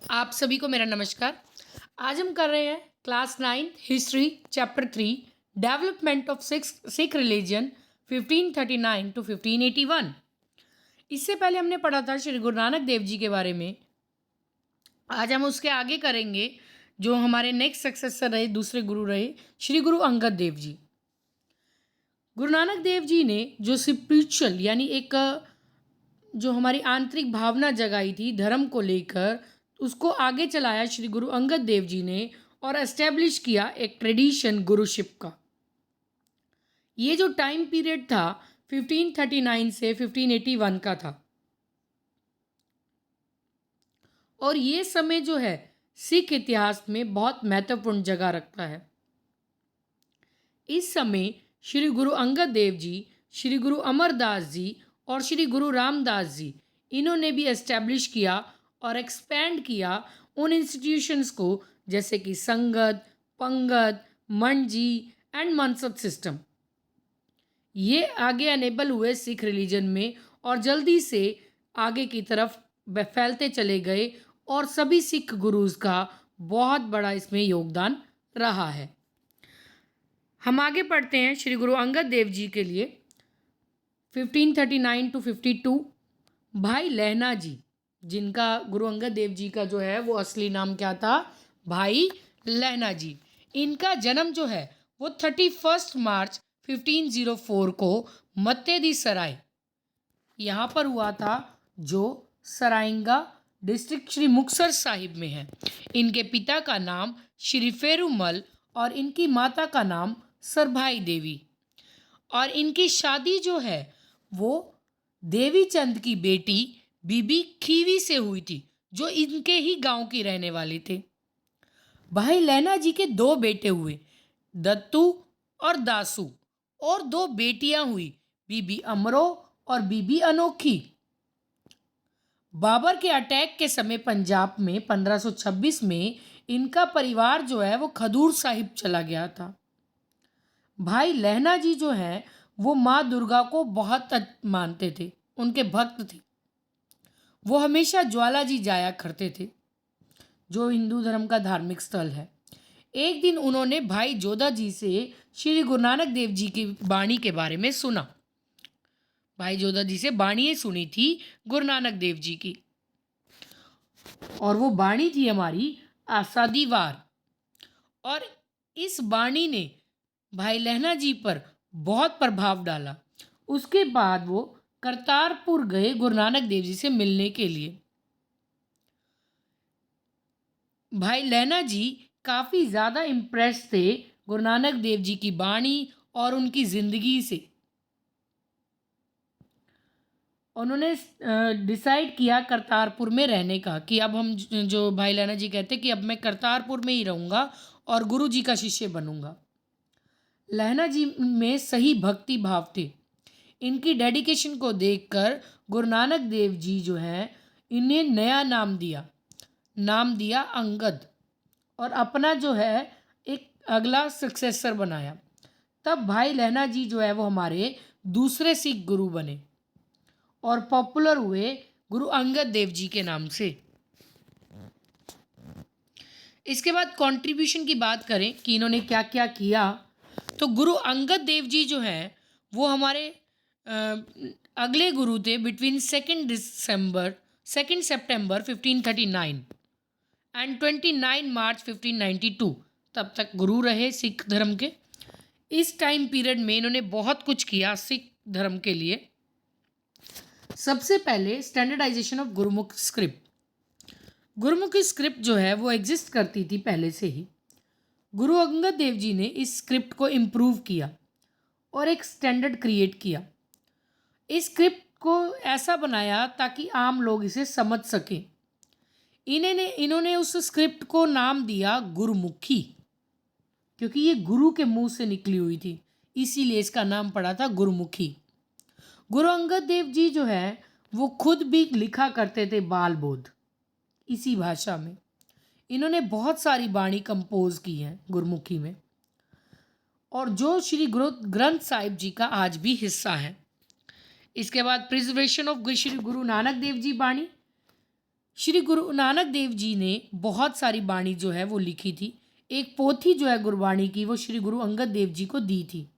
आप सभी को मेरा नमस्कार। आज हम कर रहे हैं class 9 history chapter 3 development of Sikh religion 1539 to 1581। इससे पहले हमने पढ़ा था श्री गुरु नानक देव जी के बारे में। आज हम उसके आगे करेंगे जो हमारे नेक्स्ट सक्सेसर रहे, दूसरे गुरु रहे श्री गुरु अंगद देव जी। गुरु नानक देव जी ने जो स्पिरिचुअल यानी एक जो हमारी आंतरिक भावना जगाई थी धर्म को लेकर, उसको आगे चलाया श्री गुरु अंगद देव जी ने और एस्टेब्लिश किया एक ट्रेडिशन गुरुशिप का। ये जो टाइम पीरियड था 1539 से 1581 का था और ये समय जो है सिख इतिहास में बहुत महत्वपूर्ण जगह रखता है। इस समय श्री गुरु अंगद देव जी, श्री गुरु अमरदास जी और श्री गुरु रामदास जी, इन्होंने भी एस्टैब्लिश किया और एक्सपैंड किया उन इंस्टीट्यूशंस को जैसे कि संगत, पंगत, मंजी एंड मनसब सिस्टम। ये आगे एनेबल हुए सिख रिलीजन में और जल्दी से आगे की तरफ फैलते चले गए और सभी सिख गुरुज का बहुत बड़ा इसमें योगदान रहा है। हम आगे पढ़ते हैं श्री गुरु अंगद देव जी के लिए 1539 टू 52। भाई लहना जी, जिनका गुरु अंगद देव जी का जो है वो असली नाम क्या था, भाई लहना जी। इनका जन्म जो है वो 31 मार्च 1504 को मत्तेदी सराय यहाँ पर हुआ था, जो सराइंगा डिस्ट्रिक्ट श्री मुक्तसर साहिब में है। इनके पिता का नाम श्री फेरूमल और इनकी माता का नाम सरभाई देवी, और इनकी शादी जो है वो देवी चंद की बेटी बीबी खीवी से हुई थी, जो इनके ही गांव की रहने वाले थे। भाई लैना जी के 2 बेटे हुए, दत्तू और दासू, और 2 बेटियां हुई, बीबी अमरो और बीबी अनोखी। बाबर के अटैक के समय पंजाब में 1526 में इनका परिवार जो है वो खदूर साहिब चला गया था। भाई लहना जी जो हैं वो माँ दुर्गा को बहुत मानते थे, उनके भक्त थे। वो हमेशा ज्वाला जी जाया करते थे, जो हिंदू धर्म का धार्मिक स्थल है। एक दिन उन्होंने भाई जोधा जी से श्री गुरु नानक देव जी की बाणी के बारे में सुना। भाई जोधा जी से बाणी सुनी थी गुरु नानक देव जी की, और वो बाणी थी हमारी आसादी वार। और इस बाणी ने भाई लहना जी पर बहुत प्रभाव डाला। उसके बाद वो करतारपुर गए गुरु नानक देव जी से मिलने के लिए। भाई लहना जी काफ़ी ज़्यादा इम्प्रेस थे गुरु नानक देव जी की बाणी और उनकी ज़िंदगी से। उन्होंने डिसाइड किया करतारपुर में रहने का, कि अब हम जो भाई लहना जी कहते कि अब मैं करतारपुर में ही रहूँगा और गुरु जी का शिष्य बनूँगा। लहना जी में सही भक्ति भाव थे। इनकी डेडिकेशन को देखकर गुरु नानक देव जी जो हैं इन्हें नया नाम दिया अंगद, और अपना जो है एक अगला सक्सेसर बनाया। तब भाई लहना जी जो है वो हमारे दूसरे सिख गुरु बने और पॉपुलर हुए गुरु अंगद देव जी के नाम से। इसके बाद कंट्रीब्यूशन की बात करें कि इन्होंने क्या क्या किया, तो गुरु अंगद देव जी जो हैं वो हमारे अगले गुरु थे बिटवीन 2 सितंबर 1539 एंड 29 मार्च 1592। तब तक गुरु रहे सिख धर्म के। इस टाइम पीरियड में इन्होंने बहुत कुछ किया सिख धर्म के लिए। सबसे पहले standardization of Gurmukh script. Gurmukhi script जो है वो एग्जिस्ट करती थी पहले से ही। गुरु अंगद देव जी ने इस स्क्रिप्ट को इम्प्रूव किया और एक स्टैंडर्ड क्रिएट किया। इस स्क्रिप्ट को ऐसा बनाया ताकि आम लोग इसे समझ सकें। इन्होंने उस स्क्रिप्ट को नाम दिया गुरुमुखी, क्योंकि ये गुरु के मुंह से निकली हुई थी, इसीलिए इसका नाम पड़ा था गुरुमुखी। गुरु अंगद देव जी जो है वो खुद भी लिखा करते थे बाल बोध, इसी भाषा में। इन्होंने बहुत सारी बाणी कंपोज की हैं गुरुमुखी में, और जो श्री गुरु ग्रंथ साहिब जी का आज भी हिस्सा है। इसके बाद प्रिजर्वेशन ऑफ श्री गुरु नानक देव जी बाणी, श्री गुरु नानक देव जी ने बहुत सारी बाणी जो है वो लिखी थी। एक पोथी जो है गुरबाणी की वो श्री गुरु अंगद देव जी को दी थी,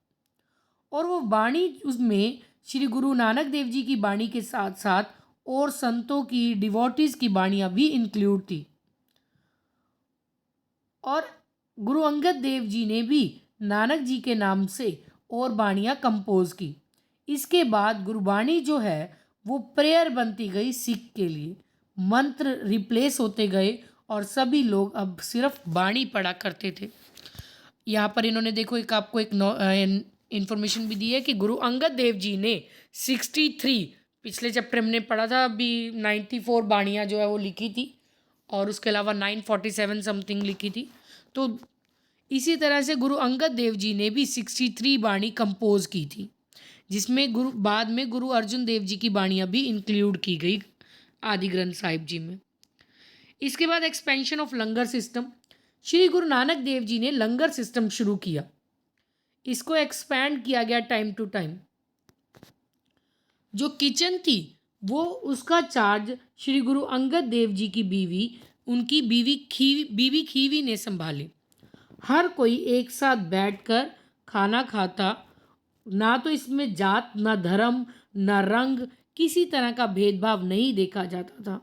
और वो बाणी उसमें श्री गुरु नानक देव जी की बाणी के साथ साथ और संतों की, डिवोटीज की बाणियाँ भी इंक्लूड थी। और गुरु अंगद देव जी ने भी नानक जी के नाम से और बाणियाँ कंपोज की। इसके बाद गुरबाणी जो है वो प्रेयर बनती गई सिख के लिए, मंत्र रिप्लेस होते गए और सभी लोग अब सिर्फ बाणी पढ़ा करते थे। यहाँ पर इन्होंने देखो एक आपको एक इन्फॉर्मेशन भी दी है कि गुरु अंगद देव जी ने 63, पिछले चैप्टर हमने पढ़ा था अभी 94 बाणियाँ जो है वो लिखी थी, और उसके अलावा 947 समथिंग लिखी थी। तो इसी तरह से गुरु अंगद देव जी ने भी 63 बाणी कंपोज की थी, जिसमें बाद में गुरु अर्जुन देव जी की बाणियाँ भी इंक्लूड की गई आदि ग्रंथ साहिब जी में। इसके बाद expansion of langar system. Shri Guru Nanak Dev ji ने लंगर सिस्टम शुरू किया, इसको एक्सपैंड किया गया टाइम टू टाइम। जो किचन थी वो उसका चार्ज श्री गुरु अंगद देव जी की बीवी, उनकी बीवी खीवी ने संभाली। हर कोई एक साथ बैठकर खाना खाता, ना तो इसमें जात, ना धर्म, ना रंग, किसी तरह का भेदभाव नहीं देखा जाता था।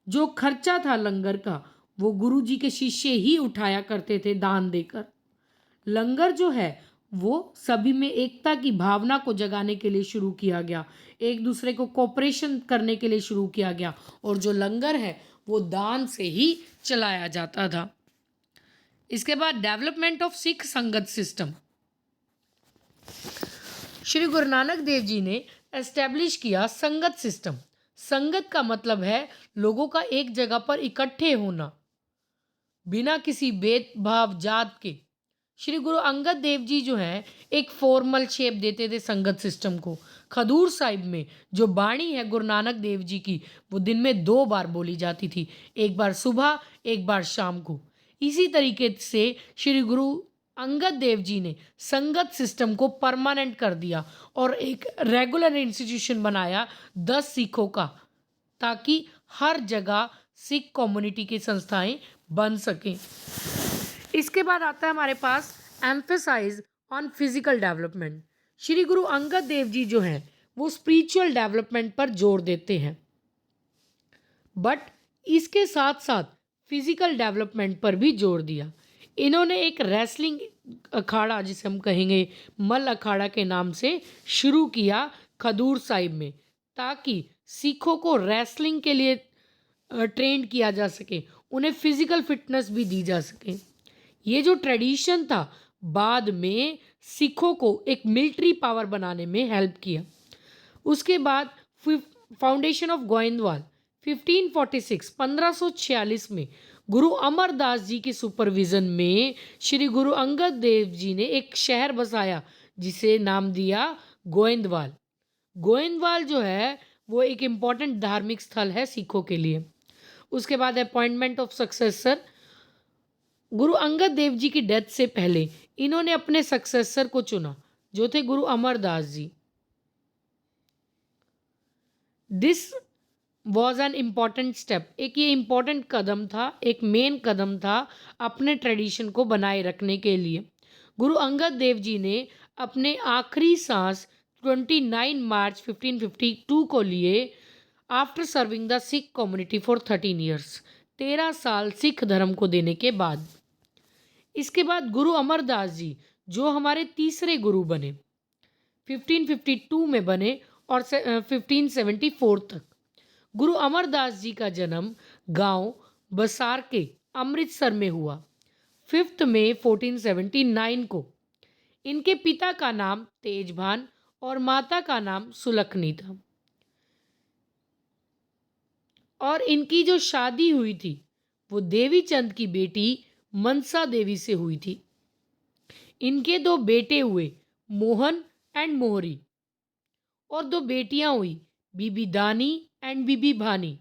जो खर्चा था लंगर का वो गुरु जी के शिष्य ही उठाया करते थे दान देकर। लंगर जो है वो सभी में एकता की भावना को जगाने के लिए शुरू किया गया, एक दूसरे को कोऑपरेशन करने के लिए शुरू किया गया, और जो लंगर है वो दान से ही चलाया जाता था। इसके बाद डेवलपमेंट ऑफ सिख संगत सिस्टम। श्री गुरु नानक देव जी ने एस्टेब्लिश किया संगत सिस्टम। संगत का मतलब है लोगों का एक जगह पर इकट्ठे होना बिना किसी भेदभाव जात के। श्री गुरु अंगद देव जी जो हैं एक फॉर्मल शेप देते थे संगत सिस्टम को। खडूर साहिब में जो बाणी है गुरु नानक देव जी की वो दिन में 2 बार बोली जाती थी, एक बार सुबह, एक बार शाम को। इसी तरीके से श्री गुरु अंगद देव जी ने संगत सिस्टम को परमानेंट कर दिया और एक रेगुलर इंस्टीट्यूशन बनाया 10 सिखों का, ताकि हर जगह सिख कम्युनिटी की संस्थाएं बन सकें। इसके बाद आता है हमारे पास emphasize on physical development. Shri Guru Angad Dev ji जो हैं वो स्पिरिचुअल डेवलपमेंट पर जोर देते हैं, बट इसके साथ साथ फिजिकल डेवलपमेंट पर भी जोर दिया। इन्होंने एक रेसलिंग अखाड़ा, जिसे हम कहेंगे मल अखाड़ा के नाम से शुरू किया खडूर साहिब में, ताकि सिखों को रेसलिंग के लिए ट्रेंड किया जा सके, उन्हें फिजिकल फिटनेस भी दी जा सके। ये जो ट्रेडिशन था बाद में सिखों को एक मिलिट्री पावर बनाने में हेल्प किया। उसके बाद फाउंडेशन ऑफ गोइंदवाल 1546 में गुरु अमरदास जी के सुपरविजन में श्री गुरु अंगद देव जी ने एक शहर बसाया जिसे नाम दिया गोइंदवाल। गोइंदवाल जो है वो एक इम्पॉर्टेंट धार्मिक स्थल है सिखों के लिए। उसके बाद अपॉइंटमेंट ऑफ सक्सेसर। गुरु अंगद देव जी की डेथ से पहले इन्होंने अपने सक्सेसर को चुना जो थे Guru Amardas ji. This was an important step. एक ये इम्पॉर्टेंट कदम था, एक मेन कदम था अपने ट्रेडिशन को बनाए रखने के लिए। गुरु अंगद देव जी ने अपने आखिरी सांस 29 मार्च 1552 को लिए after serving the Sikh community for 13 years. 13 साल सिख धर्म को देने के बाद। इसके बाद गुरु अमरदास जी जो हमारे तीसरे गुरु बने, 1552 में बने और 1574 तक। गुरु अमरदास जी का जन्म गांव बसार के अमृतसर में हुआ 5 मई 1479 को। इनके पिता का नाम तेजभान और माता का नाम सुलखनी था, और इनकी जो शादी हुई थी वो देवी चंद की बेटी मनसा देवी से हुई थी। इनके 2 बेटे हुए, मोहन एंड मोहरी, और 2 बेटियां हुई, बीबी दानी एंड बीबी भानी।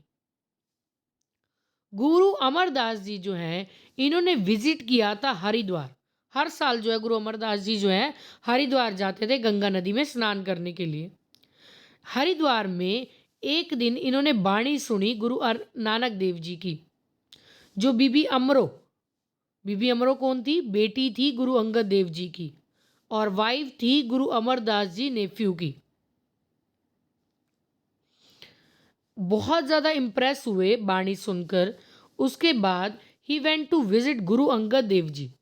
गुरु अमरदास जी जो हैं इन्होंने विजिट किया था हरिद्वार। हर साल जो है गुरु अमरदास जी जो है हरिद्वार जाते थे गंगा नदी में स्नान करने के लिए। हरिद्वार में एक दिन इन्होंने बाणी सुनी गुरु नानक देव जी की, जो बीबी अमरो कौन थी? बेटी थी गुरु अंगद देव जी की, और वाइफ थी गुरु अमरदास जी नेफ्यू की। बहुत ज़्यादा इम्प्रेस हुए बाणी सुनकर। उसके बाद ही वेंट टू विजिट गुरु अंगद देव जी।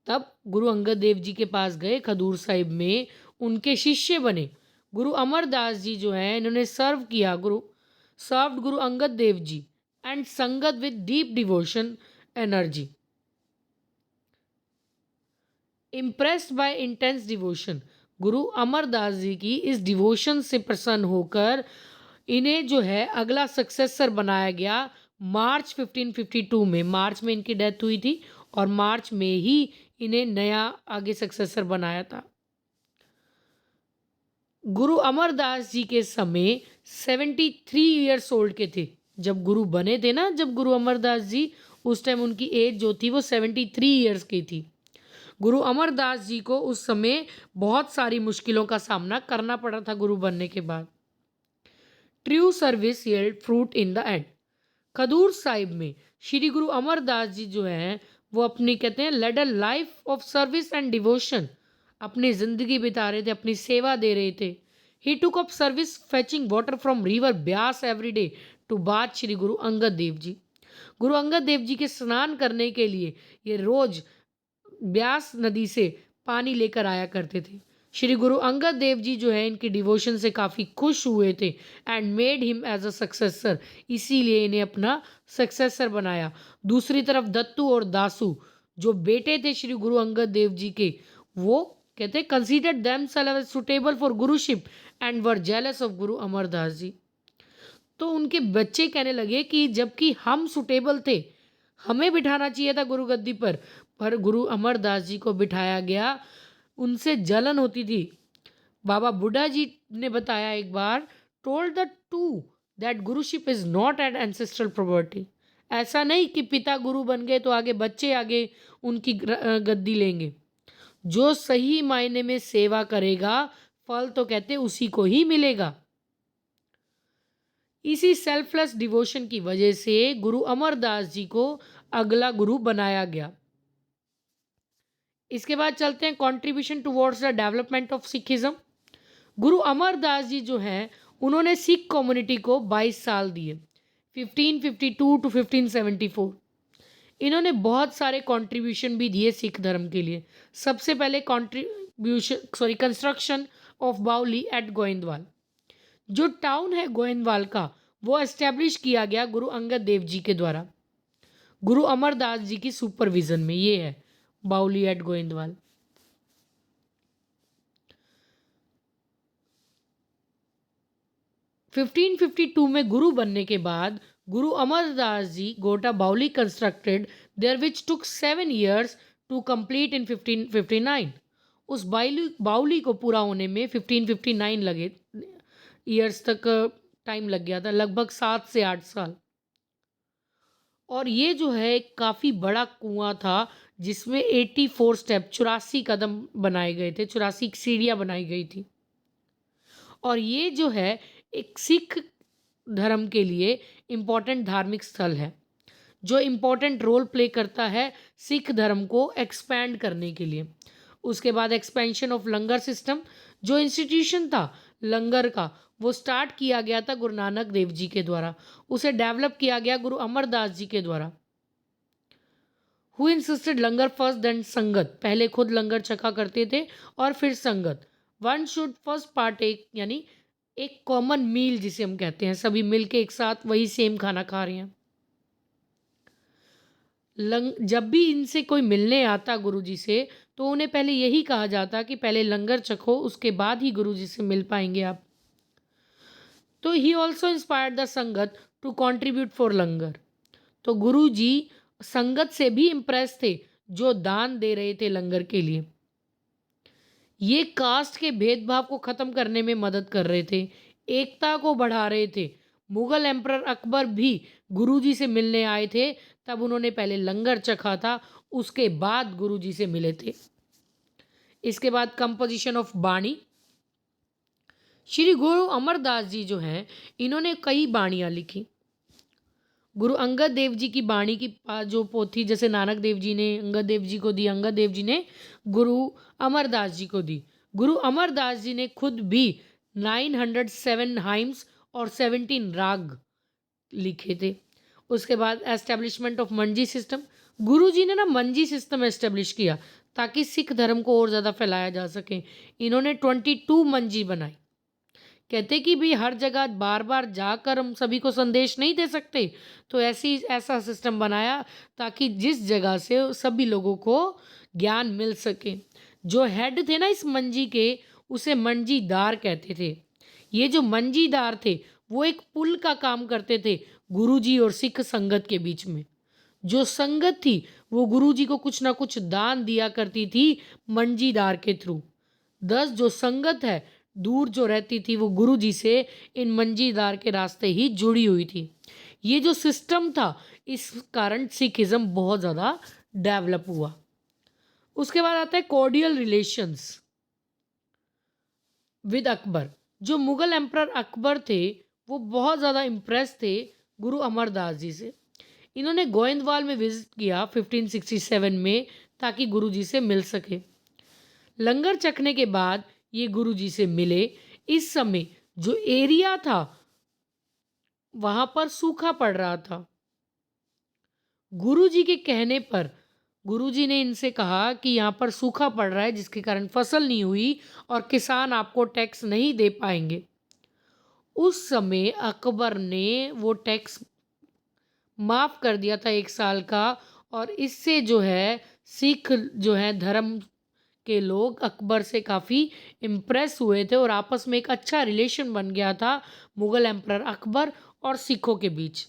तब गुरु अंगद देव जी के पास गए, खडूर साहिब में उनके शिष्य बने। गुरु अमरदास जी जो हैं इन्होंने served Guru Angad Dev ji and संगत with deep devotion energy. Impressed by intense devotion, गुरु अमरदास जी की इस डिवोशन से प्रसन्न होकर इन्हें जो है अगला सक्सेसर बनाया गया। मार्च 1552 में, मार्च में इनकी डेथ हुई थी और मार्च में ही इन्हें नया आगे सक्सेसर बनाया था। गुरु अमरदास जी के समय 73 ईयर्स ओल्ड के थे जब गुरु बने थे ना। जब गुरु अमरदास जी, उस टाइम उनकी एज जो थी वो 73 ईयर्स की थी। गुरु अमरदास जी को उस समय बहुत सारी मुश्किलों का सामना करना पड़ा था गुरु बनने के बाद। True service yield fruit in the end. Khadoor Sahib में श्री गुरु अमरदास जी जो हैं वो अपनी कहते हैं led a life of service and devotion, अपनी ज़िंदगी बिता रहे थे, अपनी सेवा दे रहे थे। He took up service fetching water from river Beas every day to bath Shri Guru Angad Dev ji. गुरु अंगद देव जी के स्नान करने के लिए ये रोज ब्यास नदी से पानी लेकर आया करते थे। श्री गुरु अंगद देव जी जो है इनकी डिवोशन से काफ़ी खुश हुए थे and made him as a successor, इसीलिए इन्हें अपना सक्सेसर बनाया। दूसरी तरफ दत्तू और दासू जो बेटे थे श्री गुरु अंगद देव जी के, वो कहते considered themselves suitable for guruship and were jealous of Guru Amardas जी। तो उनके बच्चे कहने लगे कि जबकि हम सुटेबल थे, हमें बिठाना चाहिए था गुरु गद्दी पर गुरु अमरदास जी को बिठाया गया, उनसे जलन होती थी। बाबा बुड्ढा जी ने बताया एक बार, told the two that guruship is not an ancestral property. ऐसा नहीं कि पिता गुरु बन गए तो आगे बच्चे आगे उनकी गद्दी लेंगे। जो सही मायने में सेवा करेगा फल तो कहते उसी को ही मिलेगा। इसी सेल्फलेस डिवोशन की वजह से गुरु अमरदास जी को अगला गुरु बनाया गया। इसके बाद चलते हैं contribution towards the development of Sikhism. गुरु अमरदास जी जो हैं उन्होंने सिख कम्युनिटी को 22 साल दिए, 1552 टू 1574। इन्होंने बहुत सारे कंट्रीब्यूशन भी दिए सिख धर्म के लिए। सबसे पहले कंस्ट्रक्शन ऑफ बाउली एट गोइंदवाल, जो टाउन है गोइंदवाल का, वो एस्टेब्लिश किया गया गुरु अंगद देव जी के द्वारा, गुरु अमरदास जी की सुपरविजन में। ये है बाउली एट गोइंदवाल। फिफ्टीन 1552 में गुरु बनने के बाद गुरु Amardas ji got a baoli constructed there which took 7 years to complete in 1559। उस बाउली को पूरा होने में 1559 लगे ईयर्स तक टाइम लग गया था, लगभग 7 से 8 साल। और ये जो है काफ़ी बड़ा कुआं था जिसमें 84 स्टेप 84 कदम बनाए गए थे, 84 सीढ़ियाँ बनाई गई थी। और ये जो है एक सिख धर्म के लिए इम्पॉर्टेंट धार्मिक स्थल है, जो इम्पॉर्टेंट रोल प्ले करता है सिख धर्म को एक्सपैंड करने के लिए। उसके बाद एक्सपेंशन ऑफ लंगर सिस्टम, जो इंस्टीट्यूशन था लंगर का, वो स्टार्ट किया गया था गुरु नानक देव जी के द्वारा। उसे डेवलप किया गया गुरु अमरदास जी के द्वारा। Who insisted langar first then sangat, पहले खुद लंगर चखा करते थे और फिर संगत। वन शुड फर्स्ट पार्टेक, यानी एक कॉमन मील जिसे हम कहते हैं, सभी मिलके एक साथ वही सेम खाना खा रहे हैं। जब भी इनसे कोई मिलने आता गुरु जी से तो उन्हें पहले यही कहा जाता कि पहले लंगर चखो, उसके बाद ही गुरु जी से मिल पाएंगे आप। तो ही ऑल्सो इंस्पायर्ड द संगत टू कंट्रीब्यूट फॉर लंगर। तो गुरु जी संगत से भी इम्प्रेस थे जो दान दे रहे थे लंगर के लिए। ये कास्ट के भेदभाव को ख़त्म करने में मदद कर रहे थे, एकता को बढ़ा रहे थे। मुग़ल एम्परर अकबर भी गुरुजी से मिलने आए थे, तब उन्होंने पहले लंगर चखा था, उसके बाद गुरुजी से मिले थे। इसके बाद कंपोजिशन ऑफ बाणी। श्री गुरु अमरदास जी जो हैं इन्होंने कई बाणियाँ लिखी। गुरु अंगद देव जी की बाणी की जो पोथी जैसे नानक देव जी ने अंगद देव जी को दी, अंगद देव जी ने गुरु अमरदास जी को दी। गुरु अमरदास जी ने खुद भी 907 हाइम्स और 17 राग लिखे थे। उसके बाद एस्टेब्लिशमेंट ऑफ मंजी सिस्टम, गुरु जी ने ना मंजी सिस्टम एस्टेब्लिश किया ताकि सिख धर्म को और ज़्यादा फैलाया जा सके। इन्होंने 22 मंजी बनाई। कहते कि भाई हर जगह बार बार जाकर हम सभी को संदेश नहीं दे सकते, तो ऐसा सिस्टम बनाया ताकि जिस जगह से सभी लोगों को ज्ञान मिल सके। जो हेड थे ना इस मंजी के, उसे मंजीदार कहते थे। ये जो मंजीदार थे वो एक पुल का काम करते थे गुरुजी और सिख संगत के बीच में। जो संगत थी वो गुरुजी को कुछ ना कुछ दान दिया करती थी मंजीदार के थ्रू। दस जो संगत है दूर जो रहती थी वो गुरुजी से इन मंजीदार के रास्ते ही जुड़ी हुई थी। ये जो सिस्टम था इस कारण सिखिज्म बहुत ज़्यादा डेवलप हुआ। उसके बाद आता है कॉर्डियल रिलेशंस विद अकबर। जो मुगल एम्परर अकबर थे वो बहुत ज़्यादा इम्प्रेस थे गुरु अमरदास जी से। इन्होंने गोइंदवाल में विजिट किया 1567 में ताकि गुरुजी से मिल सके। लंगर चखने के बाद ये गुरुजी से मिले। इस समय जो एरिया था वहां पर सूखा पड़ रहा था। गुरुजी के कहने पर गुरुजी ने इनसे कहा कि यहाँ पर सूखा पड़ रहा है जिसके कारण फसल नहीं हुई और किसान आपको टैक्स नहीं दे पाएंगे। उस समय अकबर ने वो टैक्स माफ़ कर दिया था 1 साल का, और इससे जो है सिख जो है धर्म के लोग अकबर से काफ़ी इम्प्रेस हुए थे और आपस में एक अच्छा रिलेशन बन गया था मुग़ल एम्परर अकबर और सिखों के बीच।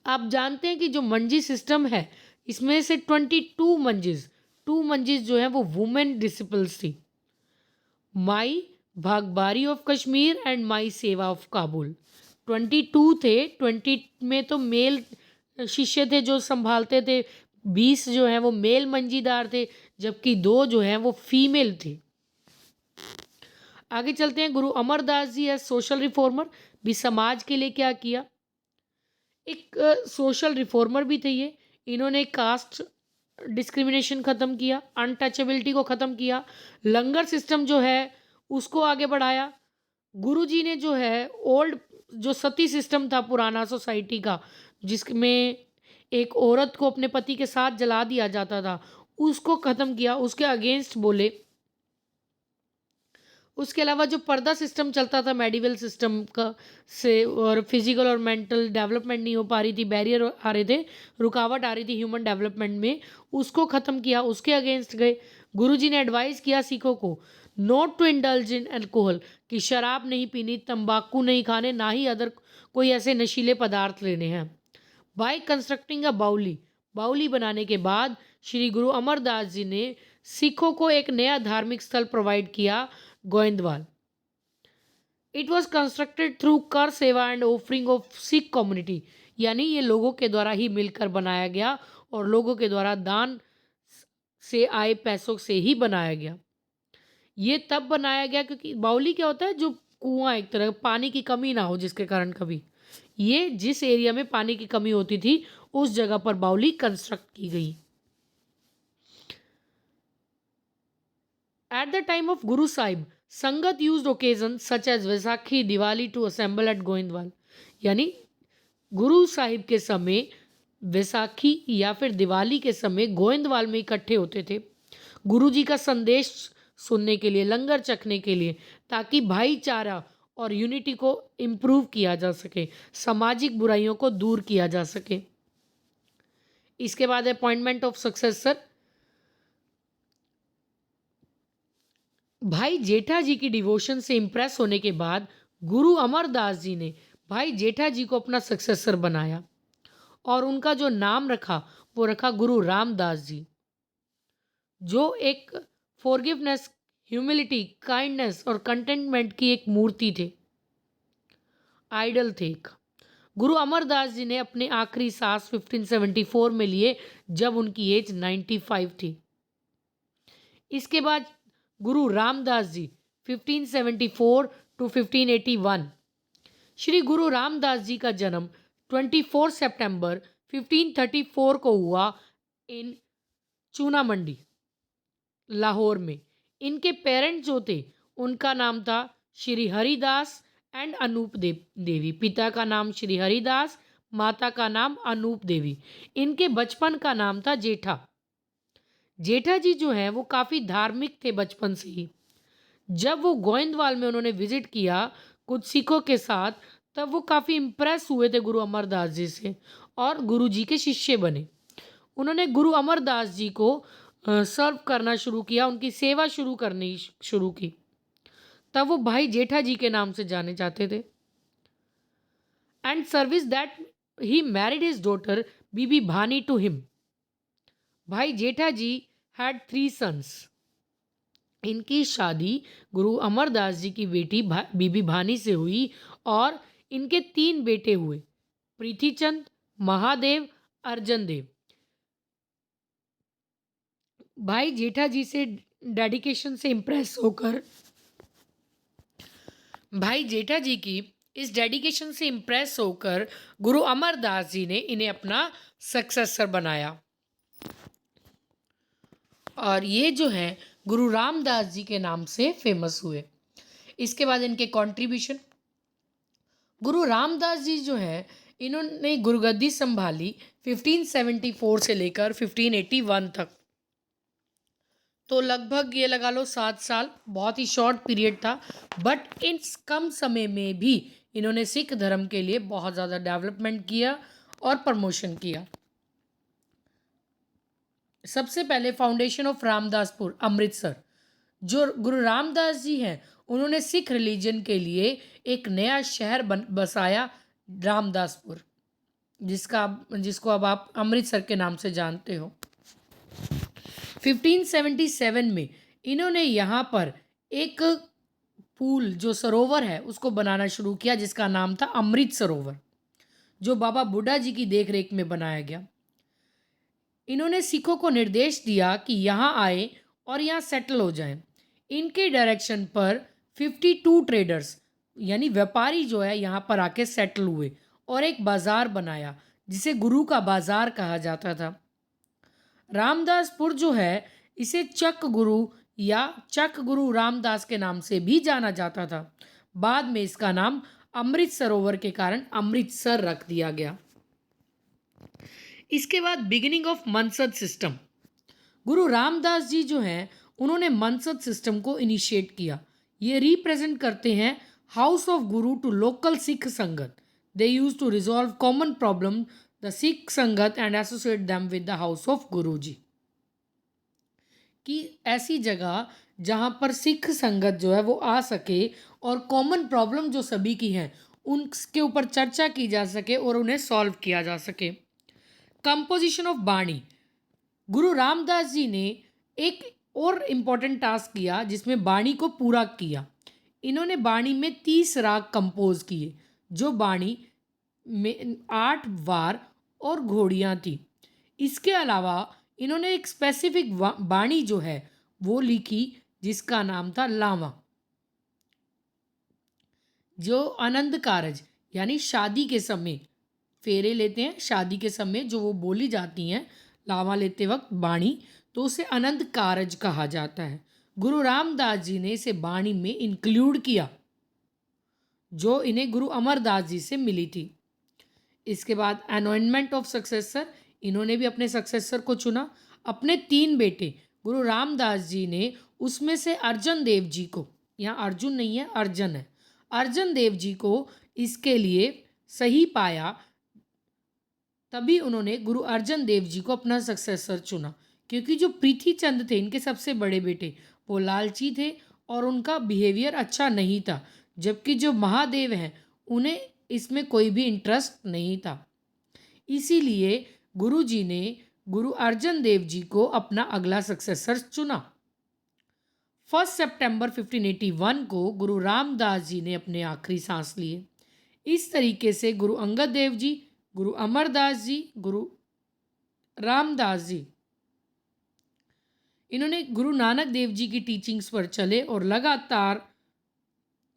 आप जानते हैं कि जो मंजी सिस्टम है इसमें से 22 मंजिस 2 मंजिस जो है वो वुमेन डिसिपल्स थी। माई भागबारी ऑफ कश्मीर एंड माई सेवा ऑफ काबुल 22 थे। 20 में तो मेल शिष्य थे जो संभालते थे, 20 जो हैं वो मेल मंजीदार थे, जबकि 2 जो हैं वो फीमेल थे। आगे चलते हैं। गुरु अमरदास जी एज सोशल रिफॉर्मर भी समाज के लिए क्या किया। एक सोशल रिफॉर्मर भी थे ये। इन्होंने कास्ट डिस्क्रिमिनेशन ख़त्म किया, अनटचेबिलिटी को ख़त्म किया, लंगर सिस्टम जो है उसको आगे बढ़ाया। गुरुजी ने जो है ओल्ड जो सती सिस्टम था पुराना सोसाइटी का, जिसमें एक औरत को अपने पति के साथ जला दिया जाता था, उसको ख़त्म किया, उसके अगेंस्ट बोले। उसके अलावा जो पर्दा सिस्टम चलता था मेडिवल सिस्टम का से, और फिजिकल और मेंटल डेवलपमेंट नहीं हो पा रही थी, बैरियर आ रहे थे, रुकावट आ रही थी ह्यूमन डेवलपमेंट में, उसको ख़त्म किया, उसके अगेंस्ट गए। गुरुजी ने एडवाइस किया सिखों को not to indulge in alcohol, कि शराब नहीं पीनी, तंबाकू नहीं खाने, ना ही अदर कोई ऐसे नशीले पदार्थ लेने हैं। बाय कंस्ट्रक्टिंग अ बाउली, बाउली बनाने के बाद श्री गुरु अमरदास जी ने सिखों को एक नया धार्मिक स्थल प्रोवाइड किया, Goindwal. It was constructed through कर सेवा and offering of Sikh community, यानी ये लोगों के द्वारा ही मिलकर बनाया गया और लोगों के द्वारा दान से आए पैसों से ही बनाया गया। ये तब बनाया गया क्योंकि बाउली क्या होता है, जो कुआं, एक तरह पानी की कमी ना हो जिसके कारण कभी, ये जिस एरिया में पानी की कमी होती थी उस जगह पर बाउली कंस्ट्रक्ट की गई। At the time of Guru Sahib sangat used occasion such as Vaisakhi, Diwali to assemble at Goindwal, यानी गुरु साहिब के समय वैसाखी या फिर दिवाली के समय गोइंदवाल में इकट्ठे होते थे गुरु जी का संदेश सुनने के लिए, लंगर चखने के लिए, ताकि भाईचारा और यूनिटी को इम्प्रूव किया जा सके, सामाजिक बुराइयों को दूर किया जा सके। इसके बाद अपॉइंटमेंट ऑफ सक्सेसर। भाई जेठा जी की डिवोशन से इम्प्रेस होने के बाद गुरु अमरदास जी ने भाई जेठा जी को अपना सक्सेसर बनाया और उनका जो नाम रखा वो रखा गुरु रामदास जी, जो एक फॉरगिवनेस, ह्यूमिलिटी, काइंडनेस और कंटेंटमेंट की एक मूर्ति थे, आइडल थे एक। गुरु अमरदास जी ने अपने आखिरी सांस 1574 में लिए जब उनकी एज 95 थी। इसके बाद गुरु रामदास जी 1574 टू 1581। श्री गुरु रामदास जी का जन्म 24 सितंबर 1534 को हुआ इन चूना मंडी, लाहौर में। इनके पेरेंट्स जो थे उनका नाम था श्री हरिदास एंड अनूप देवी। पिता का नाम श्री हरिदास, माता का नाम अनूप देवी। इनके बचपन का नाम था जेठा। जेठा जी जो हैं वो काफ़ी धार्मिक थे बचपन से ही। जब वो गोविंदवाल में उन्होंने विजिट किया कुछ सिखों के साथ, तब वो काफ़ी इम्प्रेस हुए थे गुरु अमरदास जी से और गुरु जी के शिष्य बने। उन्होंने गुरु अमरदास जी को सर्व करना शुरू किया, उनकी सेवा शुरू की। तब वो भाई जेठा जी के नाम से जाने जाते थे। And service that he married his daughter Bibi Bhani to him. Bhai Jetha ji had 3 sons. इनकी शादी गुरु अमरदास जी की बेटी बीबी भानी से हुई और इनके 3 बेटे हुए, प्रीतिचंद, महादेव, अर्जन देव। भाई जेठा जी से डेडिकेशन से इम्प्रेस होकर भाई जेठा जी की इस डेडिकेशन से इम्प्रेस होकर गुरु अमरदास जी ने इन्हें अपना सक्सेसर बनाया और ये जो है गुरु रामदास जी के नाम से फेमस हुए। इसके बाद इनके कंट्रीब्यूशन, गुरु रामदास जी जो है इन्होंने गुरुगद्दी संभाली 1574 से लेकर 1581 तक। तो लगभग ये लगा लो 7 साल, बहुत ही शॉर्ट पीरियड था। बट इस कम समय में भी इन्होंने सिख धर्म के लिए बहुत ज़्यादा डेवलपमेंट किया और प्रमोशन किया। सबसे पहले फाउंडेशन ऑफ रामदासपुर अमृतसर, जो गुरु रामदास जी हैं उन्होंने सिख रिलीजन के लिए एक नया शहर बसाया, रामदासपुर, जिसको अब आप अमृतसर के नाम से जानते हो। 1577 में इन्होंने यहाँ पर एक पूल जो सरोवर है उसको बनाना शुरू किया, जिसका नाम था अमृत सरोवर, जो बाबा बुड्ढा जी की देखरेख में बनाया गया। इन्होंने सिखों को निर्देश दिया कि यहाँ आए और यहाँ सेटल हो जाएं। इनके डायरेक्शन पर 52 ट्रेडर्स यानी व्यापारी जो है यहाँ पर आके सेटल हुए और एक बाज़ार बनाया जिसे गुरु का बाज़ार कहा जाता था। रामदासपुर जो है इसे चक गुरु या चक गुरु रामदास के नाम से भी जाना जाता था। बाद में इसका नाम अमृत सरोवर के कारण अमृतसर रख दिया गया। इसके बाद बिगिनिंग ऑफ मनसद सिस्टम, गुरु रामदास जी जो हैं उन्होंने मनसद सिस्टम को इनिशिएट किया। ये रिप्रेजेंट करते हैं house of Guru to local Sikh sangat. They use to resolve common problem the Sikh sangat and associate them with the house of Guru ji. कि ऐसी जगह जहाँ पर सिख संगत जो है वो आ सके और कॉमन प्रॉब्लम जो सभी की हैं उनके ऊपर चर्चा की जा सके और उन्हें सॉल्व किया जा सके। कंपोजिशन ऑफ बाणी, गुरु रामदास जी ने एक और इम्पॉर्टेंट टास्क किया जिसमें बाणी को पूरा किया। इन्होंने बाणी में 30 राग कंपोज किए, जो बाणी में 8 वार और घोड़ियाँ थी। इसके अलावा इन्होंने एक स्पेसिफिक बाणी जो है वो लिखी जिसका नाम था लावा, जो आनंद कारज यानी शादी के समय फेरे लेते हैं, शादी के समय जो वो बोली जाती हैं लावा लेते वक्त बाणी, तो उसे आनंद कारज कहा जाता है। गुरु रामदास जी ने इसे बाणी में इंक्लूड किया जो इन्हें गुरु अमरदास जी से मिली थी। इसके बाद अनॉइंटमेंट ऑफ सक्सेसर, इन्होंने भी अपने सक्सेसर को चुना। अपने 3 बेटे गुरु रामदास जी ने उसमें से अर्जन देव जी को, यहाँ अर्जुन नहीं है अर्जन है, अर्जन देव जी को इसके लिए सही पाया, तभी उन्होंने गुरु अर्जन देव जी को अपना सक्सेसर चुना। क्योंकि जो प्रीतिचंद थे इनके सबसे बड़े बेटे वो लालची थे और उनका बिहेवियर अच्छा नहीं था, जबकि जो महादेव हैं उन्हें इसमें कोई भी इंटरेस्ट नहीं था। इसीलिए गुरु जी ने गुरु अर्जन देव जी को अपना अगला सक्सेसर चुना। 1 सितंबर 1581 को गुरु रामदास जी ने अपने आखिरी सांस लिए। इस तरीके से गुरु अंगद देव जी, गुरु अमरदास जी, गुरु रामदास जी, इन्होंने गुरु नानक देव जी की टीचिंग्स पर चले और लगातार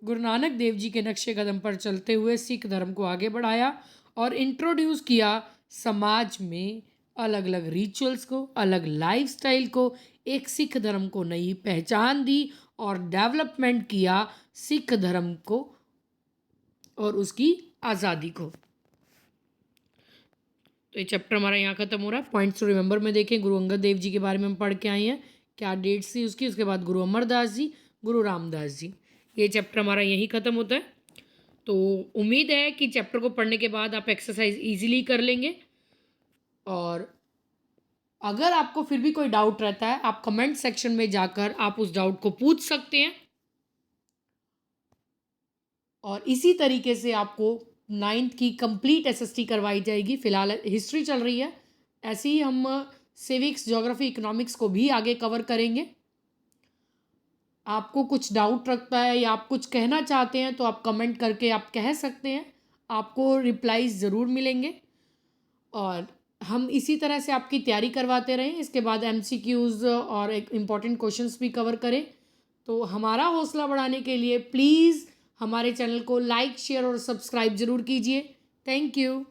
गुरु नानक देव जी के नक्शे कदम पर चलते हुए सिख धर्म को आगे बढ़ाया और इंट्रोड्यूस किया समाज में अलग अलग रिचुअल्स को, अलग लाइफस्टाइल को, एक सिख धर्म को नई पहचान दी और डेवलपमेंट किया सिख धर्म को और उसकी आज़ादी को। तो ये चैप्टर हमारा यहाँ खत्म हो रहा है। पॉइंट्स टू रिमेंबर में देखें, गुरु अंगद देव जी के बारे में हम पढ़ के आए हैं, क्या डेट्स थी उसकी, उसके बाद गुरु अमरदास जी, गुरु रामदास जी। ये चैप्टर हमारा यहीं ख़त्म होता है। तो उम्मीद है कि चैप्टर को पढ़ने के बाद आप एक्सरसाइज ईजिली कर लेंगे। और अगर आपको फिर भी कोई डाउट रहता है, आप कमेंट सेक्शन में जाकर आप उस डाउट को पूछ सकते हैं। और इसी तरीके से आपको 9th की कंप्लीट एसएसटी करवाई जाएगी। फ़िलहाल हिस्ट्री चल रही है, ऐसे ही हम सिविक्स, ज्योग्राफी, इकोनॉमिक्स को भी आगे कवर करेंगे। आपको कुछ डाउट रखता है या आप कुछ कहना चाहते हैं तो आप कमेंट करके आप कह सकते हैं, आपको रिप्लाईज ज़रूर मिलेंगे। और हम इसी तरह से आपकी तैयारी करवाते रहें, इसके बाद एमसीक्यूज़ और एक इम्पॉर्टेंट क्वेश्चंस भी कवर करें। तो हमारा हौसला बढ़ाने के लिए प्लीज़ हमारे चैनल को लाइक, शेयर और सब्सक्राइब ज़रूर कीजिए। Thank you.